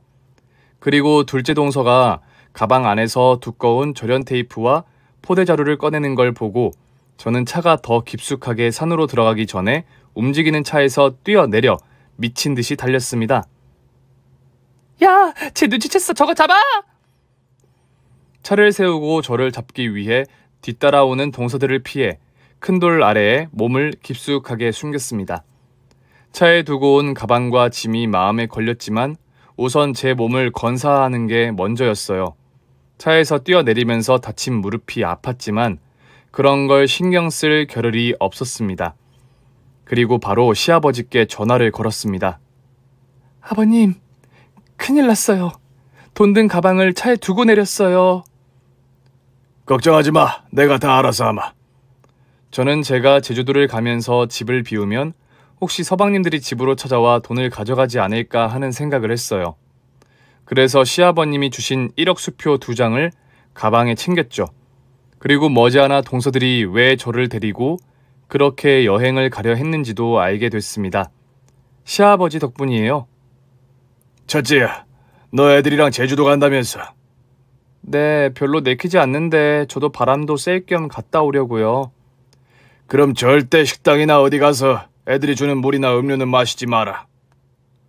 그리고 둘째 동서가 가방 안에서 두꺼운 절연 테이프와 포대자루를 꺼내는 걸 보고 저는 차가 더 깊숙하게 산으로 들어가기 전에 움직이는 차에서 뛰어내려 미친 듯이 달렸습니다. 야, 쟤 눈치챘어. 저거 잡아! 차를 세우고 저를 잡기 위해 뒤따라오는 동서들을 피해 큰 돌 아래에 몸을 깊숙하게 숨겼습니다. 차에 두고 온 가방과 짐이 마음에 걸렸지만 우선 제 몸을 건사하는 게 먼저였어요. 차에서 뛰어내리면서 다친 무릎이 아팠지만 그런 걸 신경 쓸 겨를이 없었습니다. 그리고 바로 시아버지께 전화를 걸었습니다. 아버님, 큰일 났어요. 돈 든 가방을 차에 두고 내렸어요. 걱정하지 마. 내가 다 알아서 하마. 저는 제가 제주도를 가면서 집을 비우면 혹시 서방님들이 집으로 찾아와 돈을 가져가지 않을까 하는 생각을 했어요. 그래서 시아버님이 주신 1억 수표 2장을 가방에 챙겼죠. 그리고 머지않아 동서들이 왜 저를 데리고 그렇게 여행을 가려 했는지도 알게 됐습니다. 시아버지 덕분이에요. 첫째야, 너 애들이랑 제주도 간다면서. 네, 별로 내키지 않는데 저도 바람도 쐴 겸 갔다 오려고요. 그럼 절대 식당이나 어디 가서 애들이 주는 물이나 음료는 마시지 마라.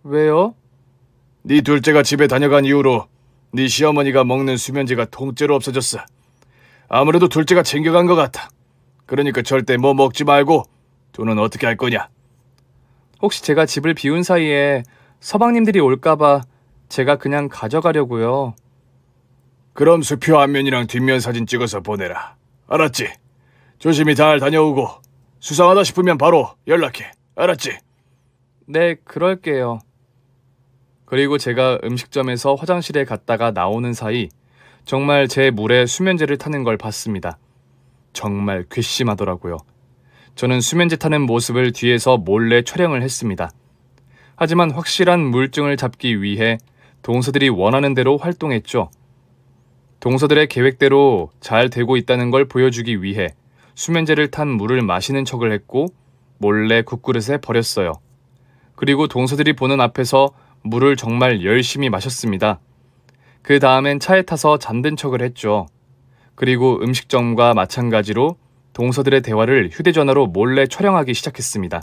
왜요? 네 둘째가 집에 다녀간 이후로 네 시어머니가 먹는 수면제가 통째로 없어졌어. 아무래도 둘째가 챙겨간 것 같아. 그러니까 절대 뭐 먹지 말고 돈은 어떻게 할 거냐? 혹시 제가 집을 비운 사이에 서방님들이 올까봐 제가 그냥 가져가려고요. 그럼 수표 앞면이랑 뒷면 사진 찍어서 보내라. 알았지? 조심히 잘 다녀오고 수상하다 싶으면 바로 연락해. 알았지? 네, 그럴게요. 그리고 제가 음식점에서 화장실에 갔다가 나오는 사이 정말 제 물에 수면제를 타는 걸 봤습니다. 정말 괘씸하더라고요. 저는 수면제 타는 모습을 뒤에서 몰래 촬영을 했습니다. 하지만 확실한 물증을 잡기 위해 동서들이 원하는 대로 활동했죠. 동서들의 계획대로 잘 되고 있다는 걸 보여주기 위해 수면제를 탄 물을 마시는 척을 했고 몰래 국그릇에 버렸어요. 그리고 동서들이 보는 앞에서 물을 정말 열심히 마셨습니다. 그 다음엔 차에 타서 잠든 척을 했죠. 그리고 음식점과 마찬가지로 동서들의 대화를 휴대전화로 몰래 촬영하기 시작했습니다.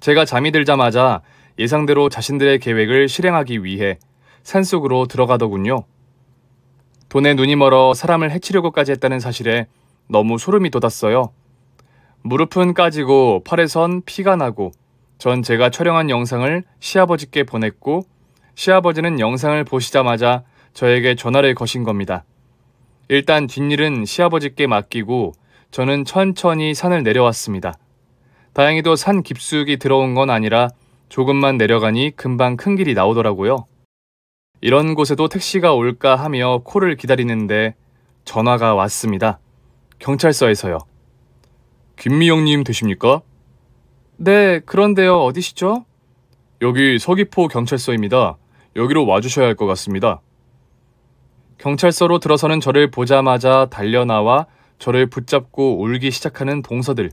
제가 잠이 들자마자 예상대로 자신들의 계획을 실행하기 위해 산속으로 들어가더군요. 돈에 눈이 멀어 사람을 해치려고까지 했다는 사실에 너무 소름이 돋았어요. 무릎은 까지고 팔에선 피가 나고 전 제가 촬영한 영상을 시아버지께 보냈고 시아버지는 영상을 보시자마자 저에게 전화를 거신 겁니다. 일단 뒷일은 시아버지께 맡기고 저는 천천히 산을 내려왔습니다. 다행히도 산 깊숙이 들어온 건 아니라 조금만 내려가니 금방 큰 길이 나오더라고요. 이런 곳에도 택시가 올까 하며 콜을 기다리는데 전화가 왔습니다. 경찰서에서요. 김미영님 되십니까? 네, 그런데요. 어디시죠? 여기 서귀포 경찰서입니다. 여기로 와주셔야 할 것 같습니다. 경찰서로 들어서는 저를 보자마자 달려나와 저를 붙잡고 울기 시작하는 동서들.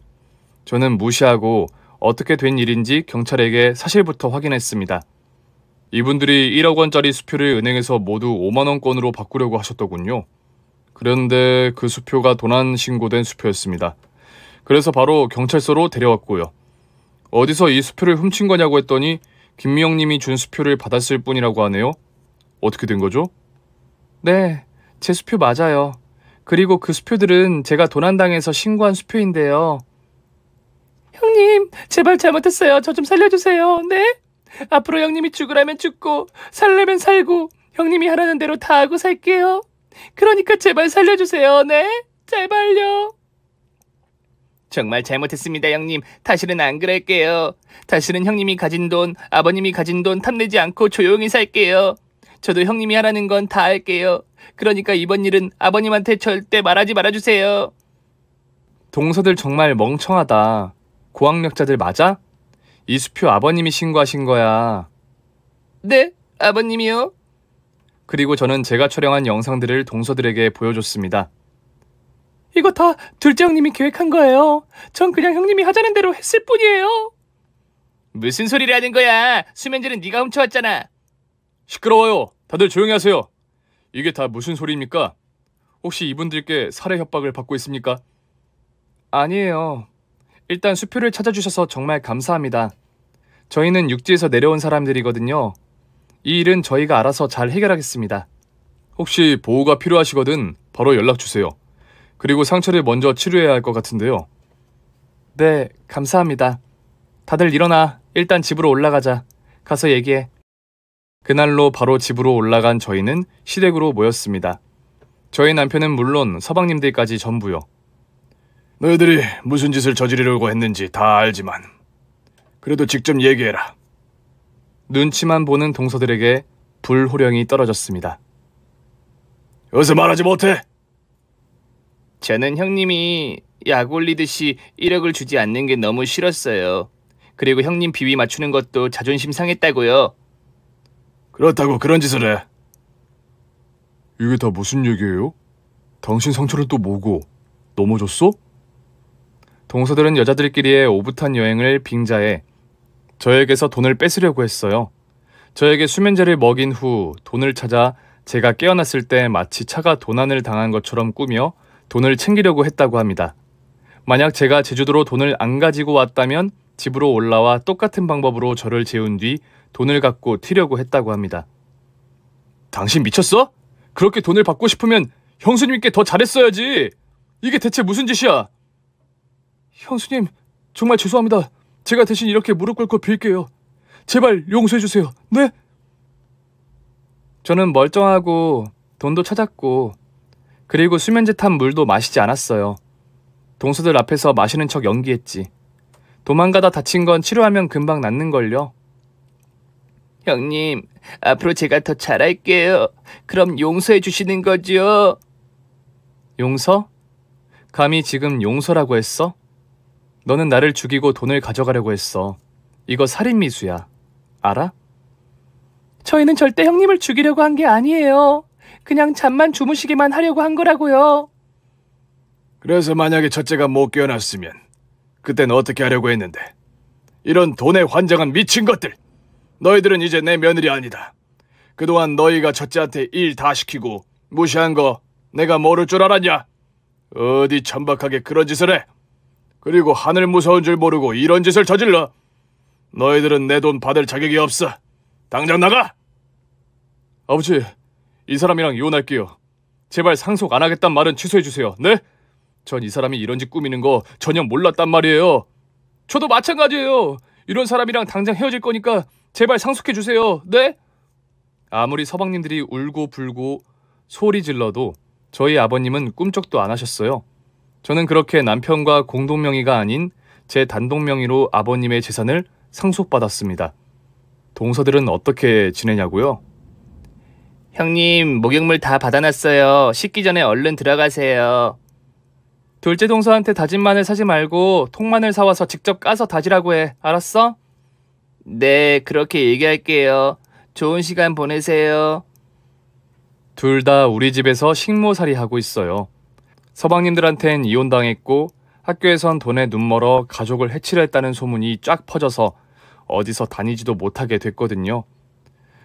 저는 무시하고 어떻게 된 일인지 경찰에게 사실부터 확인했습니다. 이분들이 1억 원짜리 수표를 은행에서 모두 5만 원권으로 바꾸려고 하셨더군요. 그런데 그 수표가 도난 신고된 수표였습니다. 그래서 바로 경찰서로 데려왔고요. 어디서 이 수표를 훔친 거냐고 했더니 김미영 님이 준 수표를 받았을 뿐이라고 하네요. 어떻게 된 거죠? 네, 제 수표 맞아요. 그리고 그 수표들은 제가 도난당해서 신고한 수표인데요. 형님, 제발 잘못했어요. 저 좀 살려주세요. 네? 앞으로 형님이 죽으라면 죽고 살려면 살고 형님이 하라는 대로 다 하고 살게요. 그러니까 제발 살려주세요. 네? 제발요. 정말 잘못했습니다, 형님. 다시는 안 그럴게요. 다시는 형님이 가진 돈, 아버님이 가진 돈 탐내지 않고 조용히 살게요. 저도 형님이 하라는 건 다 할게요. 그러니까 이번 일은 아버님한테 절대 말하지 말아주세요. 동서들 정말 멍청하다. 고학력자들 맞아? 이 수표 아버님이 신고하신 거야. 네? 아버님이요? 그리고 저는 제가 촬영한 영상들을 동서들에게 보여줬습니다. 이거 다 둘째 형님이 계획한 거예요. 전 그냥 형님이 하자는 대로 했을 뿐이에요. 무슨 소리를 하는 거야? 수면제는 네가 훔쳐왔잖아. 시끄러워요. 다들 조용히 하세요. 이게 다 무슨 소리입니까? 혹시 이분들께 살해 협박을 받고 있습니까? 아니에요. 일단 수표를 찾아주셔서 정말 감사합니다. 저희는 육지에서 내려온 사람들이거든요. 이 일은 저희가 알아서 잘 해결하겠습니다. 혹시 보호가 필요하시거든 바로 연락주세요. 그리고 상처를 먼저 치료해야 할 것 같은데요. 네, 감사합니다. 다들 일어나. 일단 집으로 올라가자. 가서 얘기해. 그날로 바로 집으로 올라간 저희는 시댁으로 모였습니다. 저희 남편은 물론 서방님들까지 전부요. 너희들이 무슨 짓을 저지르려고 했는지 다 알지만 그래도 직접 얘기해라. 눈치만 보는 동서들에게 불호령이 떨어졌습니다. 어서 말하지 못해? 저는 형님이 약 올리듯이 1억을 주지 않는 게 너무 싫었어요. 그리고 형님 비위 맞추는 것도 자존심 상했다고요. 그렇다고 그런 짓을 해? 이게 다 무슨 얘기예요? 당신 상처는 또 뭐고? 넘어졌어? 동서들은 여자들끼리의 오붓한 여행을 빙자해 저에게서 돈을 뺏으려고 했어요. 저에게 수면제를 먹인 후 돈을 찾아 제가 깨어났을 때 마치 차가 도난을 당한 것처럼 꾸며 돈을 챙기려고 했다고 합니다. 만약 제가 제주도로 돈을 안 가지고 왔다면 집으로 올라와 똑같은 방법으로 저를 재운 뒤 돈을 갖고 튀려고 했다고 합니다. 당신 미쳤어? 그렇게 돈을 받고 싶으면 형수님께 더 잘했어야지. 이게 대체 무슨 짓이야? 형수님, 정말 죄송합니다. 제가 대신 이렇게 무릎 꿇고 빌게요. 제발 용서해주세요. 네? 저는 멀쩡하고 돈도 찾았고 그리고 수면제 탄 물도 마시지 않았어요. 동서들 앞에서 마시는 척 연기했지. 도망가다 다친 건 치료하면 금방 낫는걸요. 형님, 앞으로 제가 더 잘할게요. 그럼 용서해 주시는 거죠? 용서? 감히 지금 용서라고 했어? 너는 나를 죽이고 돈을 가져가려고 했어. 이거 살인미수야. 알아? 저희는 절대 형님을 죽이려고 한 게 아니에요. 그냥 잠만 주무시기만 하려고 한 거라고요. 그래서 만약에 첫째가 못 깨어났으면 그땐 어떻게 하려고 했는데? 이런 돈에 환장한 미친 것들! 너희들은 이제 내 며느리 아니다. 그동안 너희가 첫째한테 일 다 시키고 무시한 거 내가 모를 줄 알았냐? 어디 천박하게 그런 짓을 해? 그리고 하늘 무서운 줄 모르고 이런 짓을 저질러? 너희들은 내 돈 받을 자격이 없어. 당장 나가! 아버지, 이 사람이랑 이혼할게요. 제발 상속 안 하겠단 말은 취소해주세요. 네? 전 이 사람이 이런 짓 꾸미는 거 전혀 몰랐단 말이에요. 저도 마찬가지예요. 이런 사람이랑 당장 헤어질 거니까 제발 상속해주세요. 네? 아무리 서방님들이 울고 불고 소리 질러도 저희 아버님은 꿈쩍도 안 하셨어요. 저는 그렇게 남편과 공동명의가 아닌 제 단독명의로 아버님의 재산을 상속받았습니다. 동서들은 어떻게 지내냐고요? 형님, 목욕물 다 받아놨어요. 씻기 전에 얼른 들어가세요. 둘째 동서한테 다진 마늘 사지 말고 통마늘 사와서 직접 까서 다지라고 해. 알았어? 네, 그렇게 얘기할게요. 좋은 시간 보내세요. 둘 다 우리 집에서 식모살이 하고 있어요. 서방님들한텐 이혼당했고 학교에선 돈에 눈멀어 가족을 해치려 했다는 소문이 쫙 퍼져서 어디서 다니지도 못하게 됐거든요.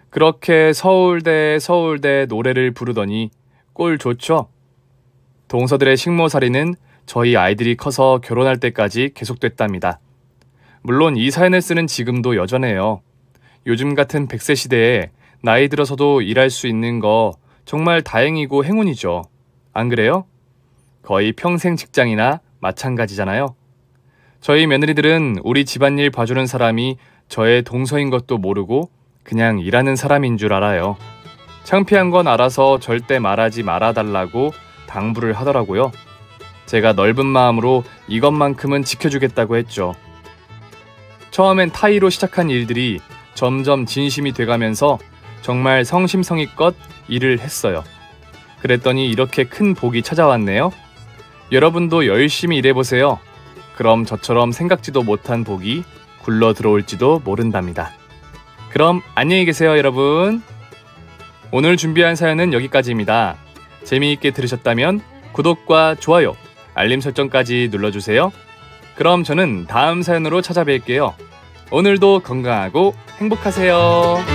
그렇게 서울대 노래를 부르더니 꼴 좋죠? 동서들의 식모살이는 저희 아이들이 커서 결혼할 때까지 계속됐답니다. 물론 이 사연을 쓰는 지금도 여전해요. 요즘 같은 100세 시대에 나이 들어서도 일할 수 있는 거 정말 다행이고 행운이죠. 안 그래요? 거의 평생 직장이나 마찬가지잖아요. 저희 며느리들은 우리 집안일 봐주는 사람이 저의 동서인 것도 모르고 그냥 일하는 사람인 줄 알아요. 창피한 건 알아서 절대 말하지 말아달라고 당부를 하더라고요. 제가 넓은 마음으로 이것만큼은 지켜주겠다고 했죠. 처음엔 타의로 시작한 일들이 점점 진심이 돼가면서 정말 성심성의껏 일을 했어요. 그랬더니 이렇게 큰 복이 찾아왔네요. 여러분도 열심히 일해보세요. 그럼 저처럼 생각지도 못한 복이 굴러 들어올지도 모른답니다. 그럼 안녕히 계세요, 여러분. 오늘 준비한 사연은 여기까지입니다. 재미있게 들으셨다면 구독과 좋아요, 알림 설정까지 눌러주세요. 그럼 저는 다음 사연으로 찾아뵐게요. 오늘도 건강하고 행복하세요.